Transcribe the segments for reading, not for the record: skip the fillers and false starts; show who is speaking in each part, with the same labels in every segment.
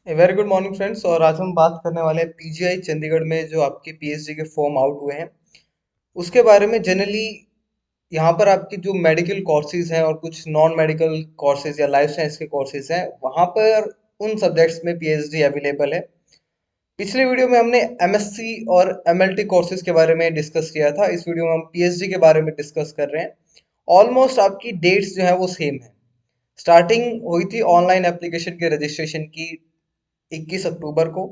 Speaker 1: Very good morning friends. और आज हम बात करने वाले हैं पीजीआई चंडीगढ़ में जो आपके पीएचडी के फॉर्म आउट हुए हैं उसके बारे में। जनरली यहाँ पर आपकी जो मेडिकल कोर्सेज हैं और कुछ नॉन मेडिकल कोर्सेज या लाइफ साइंस के कोर्सेज हैं वहाँ पर उन सब्जेक्ट्स में पीएचडी अवेलेबल है। पिछले वीडियो में हमने एमएससी और एमएलटी कोर्सेज के बारे में डिस्कस किया था। इस वीडियो में हम पीएचडी के बारे में डिस्कस कर रहे हैं। ऑलमोस्ट आपकी डेट्स जो है वो सेम है। स्टार्टिंग हुई थी ऑनलाइन एप्लीकेशन के रजिस्ट्रेशन की 21 अक्टूबर को।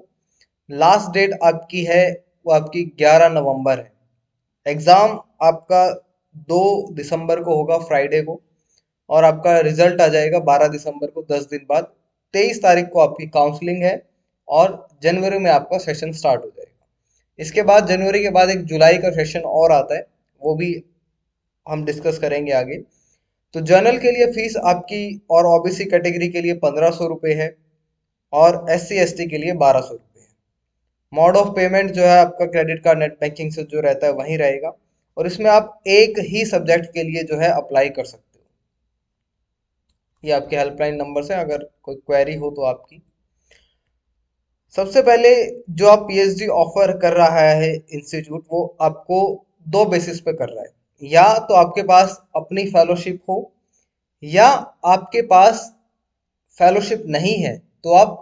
Speaker 1: लास्ट डेट आपकी है वो आपकी 11 नवंबर है। एग्जाम आपका 2 दिसंबर को होगा फ्राइडे को। और आपका रिजल्ट आ जाएगा 12 दिसंबर को 10 दिन बाद। 23 तारीख को आपकी काउंसलिंग है और जनवरी में आपका सेशन स्टार्ट हो जाएगा। इसके बाद जनवरी के बाद एक जुलाई का सेशन और आता है, वो भी हम डिस्कस करेंगे आगे। तो जनरल के लिए फीस आपकी और ओबीसी कैटेगरी के लिए 1500 रुपये है और एससी एसटी के लिए 1200 रुपये है। मोड ऑफ पेमेंट जो है आपका क्रेडिट कार्ड नेट बैंकिंग से जो रहता है वही रहेगा। और इसमें आप एक ही सब्जेक्ट के लिए जो है अप्लाई कर सकते हो। ये आपके हेल्पलाइन नंबर है अगर कोई क्वेरी हो तो आपकी। सबसे पहले जो आप पीएचडी ऑफर कर रहा है इंस्टीट्यूट, वो आपको दो बेसिस पे कर रहा है। या तो आपके पास अपनी फेलोशिप हो या आपके पास फेलोशिप नहीं है तो आप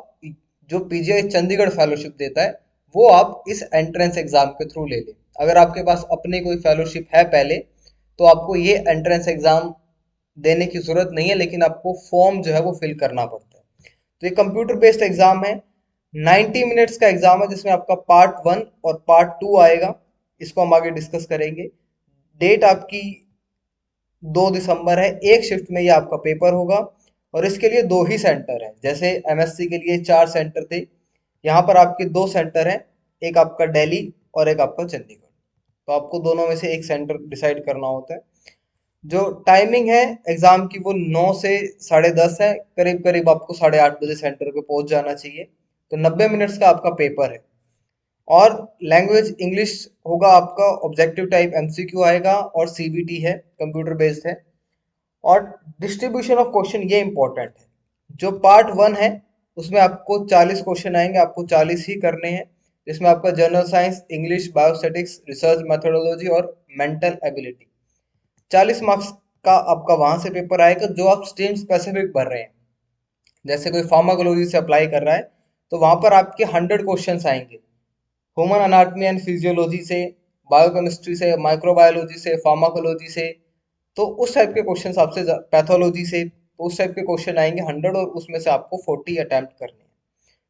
Speaker 1: जो पीजीआई चंडीगढ़ फेलोशिप देता है वो आप इस एंट्रेंस एग्जाम के थ्रू ले लें। अगर आपके पास अपनी कोई फेलोशिप है पहले तो आपको ये एंट्रेंस एग्जाम देने की जरूरत नहीं है, लेकिन आपको फॉर्म जो है वो फिल करना पड़ता है। तो ये कंप्यूटर बेस्ड एग्जाम है। 90 मिनट्स का एग्जाम है जिसमें आपका पार्ट 1 और पार्ट 2 आएगा। इसको हम आगे डिस्कस करेंगे। डेट आपकी 2 दिसंबर है। एक शिफ्ट में ये आपका पेपर होगा और इसके लिए दो ही सेंटर हैं। जैसे एमएससी के लिए 4 सेंटर थे, यहाँ पर आपके दो सेंटर हैं। एक आपका दिल्ली और एक आपका चंडीगढ़। तो आपको दोनों में से एक सेंटर डिसाइड करना होता है। जो टाइमिंग है एग्जाम की वो 9 से 10:30 है। करीब करीब आपको 8:30 बजे सेंटर पे पहुंच जाना चाहिए। तो 90 मिनट्स का आपका पेपर है। और लैंग्वेज इंग्लिश होगा आपका। ऑब्जेक्टिव टाइप एमसीक्यू आएगा और सीबीटी है, कंप्यूटर बेस्ड है। और डिस्ट्रीब्यूशन ऑफ क्वेश्चन ये इंपॉर्टेंट है। जो पार्ट 1 है उसमें आपको 40 क्वेश्चन आएंगे, आपको 40 ही करने हैं। जिसमें आपका general science, English, biostatics, research methodology और मेंटल एबिलिटी। 40 मार्क्स का आपका वहां से पेपर आएगा जो आप स्ट्रीम स्पेसिफिक भर रहे हैं। जैसे कोई फार्माकोलॉजी से अप्लाई कर रहा है तो वहां पर आपके 100 क्वेश्चंस आएंगे। ह्यूमन अनाटमी एंड फिजियोलॉजी से, बायोकेमिस्ट्री से, माइक्रोबायोलॉजी से, फार्माकोलॉजी से। तो उस टाइप के क्वेश्चंस आपसे पैथोलॉजी से तो उस टाइप के क्वेश्चन आएंगे 100 और उसमें से आपको 40 अटेम्प्ट करने हैं।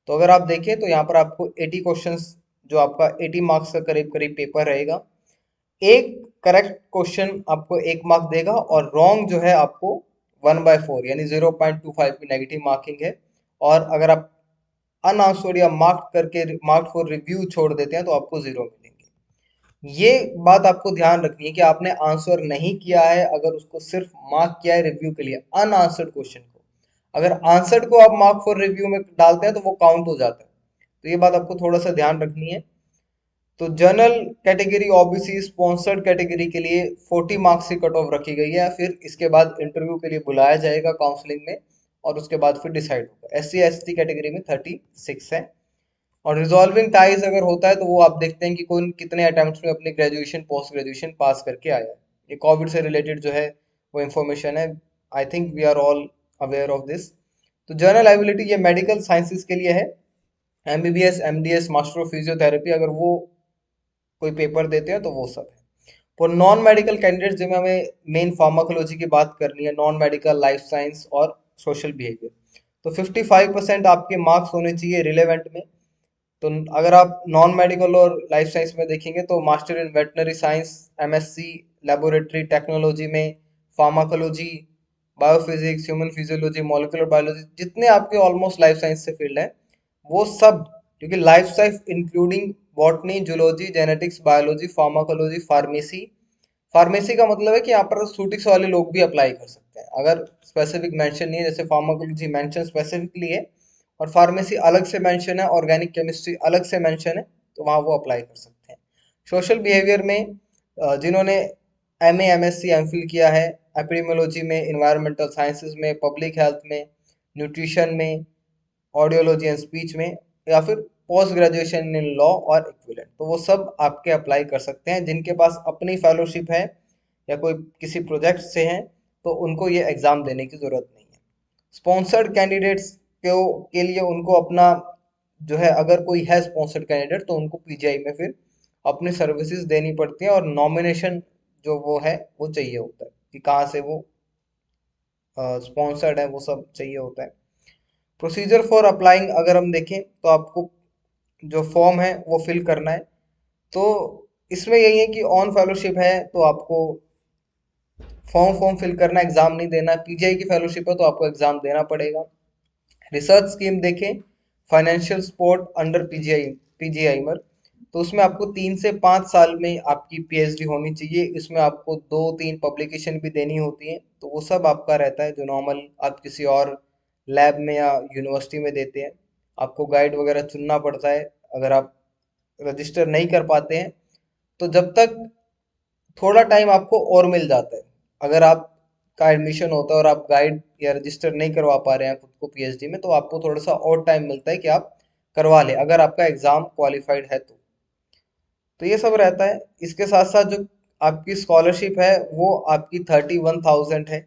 Speaker 1: तो अगर आप देखें तो यहाँ पर आपको 80 क्वेश्चंस, जो आपका 80 मार्क्स का करीब करीब पेपर रहेगा। एक करेक्ट क्वेश्चन आपको 1 मार्क देगा और रॉन्ग जो है आपको 1/4 यानी 0.25 की नेगेटिव मार्किंग है। और अगर आप अनआंसर्ड या मार्क फॉर रिव्यू छोड़ देते हैं तो आपको 0 मिलेंगे। ये बात आपको ध्यान रखनी है कि आपने आंसर नहीं किया है अगर उसको सिर्फ मार्क किया है रिव्यू के लिए अनआंसर्ड क्वेश्चन को। अगर आंसर्ड को आप मार्क फॉर रिव्यू में डालते हैं तो वो काउंट हो जाता है। तो ये बात आपको थोड़ा सा ध्यान रखनी है। तो general category, OBC, sponsored category के लिए 40 मार्क्स की कट ऑफ रखी गई है। फिर इसके बाद इंटरव्यू के लिए बुलाया जाएगा काउंसलिंग में और उसके बाद फिर डिसाइड होगा। एससी एसटी कैटेगरी में 36 है। और रिजॉल्विंग टाइज अगर होता है तो वो आप देखते हैं कि कौन कितने अटेम्प्ट्स में अपनी ग्रेजुएशन पोस्ट ग्रेजुएशन पास करके आया है। ये कोविड से रिलेटेड जो है वो इंफॉर्मेशन है। I think we are all aware of this. तो जनरल एबिलिटी ये मेडिकल साइंसेज के लिए है। MBBS, MDS, master of physiotherapy अगर वो कोई पेपर देते हैं तो वो सब है। फॉर नॉन मेडिकल कैंडिडेट जिनमें हमें मेन फार्माकोलॉजी की बात करनी है, नॉन मेडिकल, लाइफ साइंस और सोशल बिहेवियर, तो 55% आपके मार्क्स होने चाहिए रिलेवेंट में। तो अगर आप नॉन मेडिकल और लाइफ साइंस में देखेंगे तो master in veterinary science, MSc laboratory technology में, pharmacology, biophysics, human physiology, molecular biology, जितने आपके ऑलमोस्ट लाइफ साइंस से फील्ड है वो सब। क्योंकि life science including botany, zoology, genetics, biology, pharmacology, pharmacy. Pharmacy का मतलब है कि यहाँ पर सूटिक्स वाले लोग भी अप्लाई कर सकते हैं अगर स्पेसिफिक मेंशन नहीं है। जैसे फार्माकोलॉजी मेंशन स्पेसिफिकली है और फार्मेसी अलग से मेंशन है, ऑर्गेनिक केमिस्ट्री अलग से मेंशन है, तो वहाँ वो अप्लाई कर सकते हैं। सोशल बिहेवियर में जिन्होंने एमए, एमएससी, एमफिल किया है एपिडेमियोलॉजी में, इन्वायरमेंटल साइंसेज में, पब्लिक हेल्थ में, न्यूट्रिशन में, ऑडियोलॉजी एंड स्पीच में, या फिर पोस्ट ग्रेजुएशन इन लॉ और इक्विवेलेंट। तो वो सब आपके अप्लाई कर सकते हैं जिनके पास अपनी फेलोशिप है या कोई किसी प्रोजेक्ट से हैं, तो उनको ये एग्ज़ाम देने की ज़रूरत नहीं है। स्पॉन्सर्ड कैंडिडेट्स के लिए उनको अपना जो है, अगर कोई है स्पॉन्सर्ड कैंडिडेट तो उनको पीजीआई में फिर अपनी सर्विसेज देनी पड़ती है, और नॉमिनेशन जो वो है वो चाहिए होता है कि कहाँ से वो स्पॉन्सर्ड है, वो सब चाहिए होता है। प्रोसीजर फॉर अप्लाइंग अगर हम देखें तो आपको जो फॉर्म है वो फिल करना है। तो इसमें यही है कि ऑन फेलोशिप है तो आपको फॉर्म फॉर्म फिल करना, एग्जाम नहीं देना। पीजीआई की फेलोशिप है तो आपको एग्जाम देना पड़ेगा। रिसर्च स्कीम देखें, फाइनेंशियल सपोर्ट अंडर पीजीआईमर, तो उसमें आपको 3 से 5 साल में आपकी पीएचडी होनी चाहिए। इसमें आपको 2-3 पब्लिकेशन भी देनी होती हैं, तो वो सब आपका रहता है जो नॉर्मल आप किसी और लैब में या यूनिवर्सिटी में देते हैं। आपको गाइड वगैरह चुनना पड़ता है अगर आप रजिस्टर नहीं कर पाते हैं, तो जब तक थोड़ा टाइम आपको और मिल जाता है। अगर आप का एडमिशन होता है और आप गाइड या रजिस्टर नहीं करवा पा रहे हैं खुद को पीएचडी में, तो आपको थोड़ा सा और टाइम मिलता है कि आप करवा लें अगर आपका एग्जाम क्वालिफाइड है तो ये सब रहता है। इसके साथ साथ जो आपकी स्कॉलरशिप है वो आपकी 31,000 है।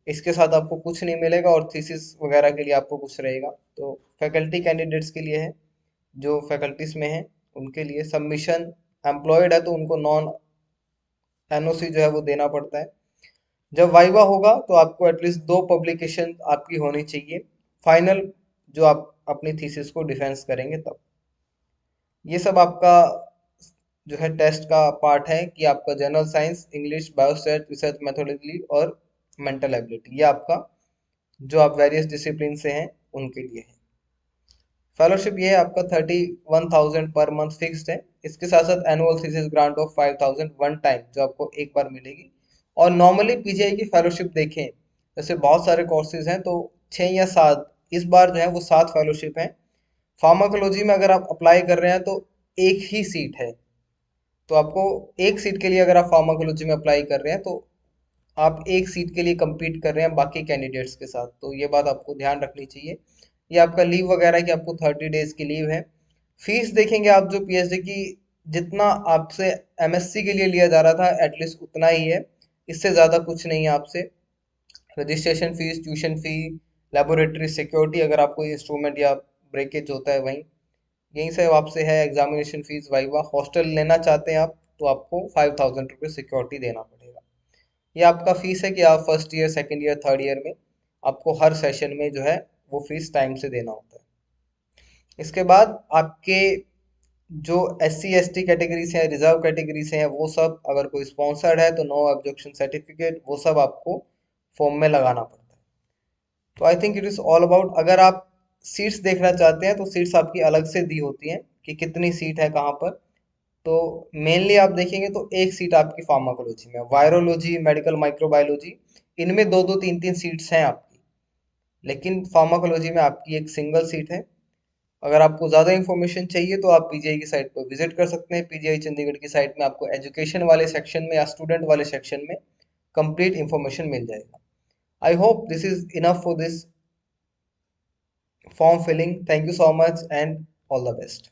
Speaker 1: इसके साथ आपको कुछ नहीं मिलेगा और थीसिस वगैरह के लिए आपको कुछ रहेगा। तो फैकल्टी कैंडिडेट्स के लिए है, जो फैकल्टीज में है उनके लिए सबमिशन, एम्प्लॉयड है तो उनको नॉन एनओसी जो है वो देना पड़ता है। जब वाइवा होगा तो आपको एटलीस्ट 2 पब्लिकेशन आपकी होनी चाहिए फाइनल, जो आप अपनी थीसिस को डिफेंस करेंगे तब। ये सब आपका जो है टेस्ट का पार्ट है कि आपका general science, English, biostat, research methodology और मेंटल एबिलिटी, ये आपका जो आप वेरियस डिसिप्लिन से हैं उनके लिए है। फेलोशिप ये है आपका 31,000 पर मंथ फिक्स्ड है। इसके साथ साथ annual thesis grant of 5,000 one time जो आपको एक बार मिलेगी। और नॉर्मली पीजीआई की फेलोशिप देखें, जैसे बहुत सारे कोर्सेज हैं तो 6 या 7, इस बार जो है वो 7 फेलोशिप हैं। फार्माकोलॉजी में अगर आप अप्लाई कर रहे हैं तो एक ही सीट है, तो आपको एक सीट के लिए अगर आप फार्माकोलॉजी में अप्लाई कर रहे हैं तो आप एक सीट के लिए compete कर रहे हैं बाकी कैंडिडेट्स के साथ, तो ये बात आपको ध्यान रखनी चाहिए। ये आपका लीव वगैरह की आपको 30 डेज की लीव है। फीस देखेंगे आप जो पीएचडी की, जितना आपसे एमएससी के लिए लिया जा रहा था एटलीस्ट उतना ही है, इससे ज़्यादा कुछ नहीं है आपसे। Registration fees, tuition fee, laboratory security अगर आप कोई इंस्ट्रूमेंट या ब्रेकेज होता है वहीं, यहीं से आपसे है। एग्जामिनेशन फीस, वाइवा, हॉस्टल लेना चाहते हैं आप तो आपको 5,000 रुपये सिक्योरिटी देना पड़ेगा। ये आपका फीस है कि आप first year, second year, third year में आपको हर सेशन में जो है वो फीस टाइम से देना होता है। इसके बाद आपके जो SC ST कैटेगरी से हैं, रिजर्व कैटेगरी से हैं, वो सब अगर कोई स्पॉन्सर्ड है तो नो ऑब्जेक्शन सर्टिफिकेट वो सब आपको फॉर्म में लगाना पड़ता है। तो I think it is all about. अगर आप सीट्स देखना चाहते हैं तो सीट्स आपकी अलग से दी होती हैं कि कितनी सीट है कहाँ पर। तो मेनली आप देखेंगे तो एक सीट आपकी फार्माकोलॉजी में, वायरोलॉजी, मेडिकल माइक्रोबायोलॉजी, इनमें 2-2 3-3 सीट्स हैं आपकी, लेकिन फार्माकोलॉजी में आपकी एक सिंगल सीट है। अगर आपको ज़्यादा इन्फॉर्मेशन चाहिए तो आप पीजीआई की साइट पर विजिट कर सकते हैं। पीजीआई चंडीगढ़ की साइट में आपको एजुकेशन वाले सेक्शन में या स्टूडेंट वाले सेक्शन में कंप्लीट इन्फॉर्मेशन मिल जाएगा। I hope this is enough for this form filling. Thank you so much and all the best.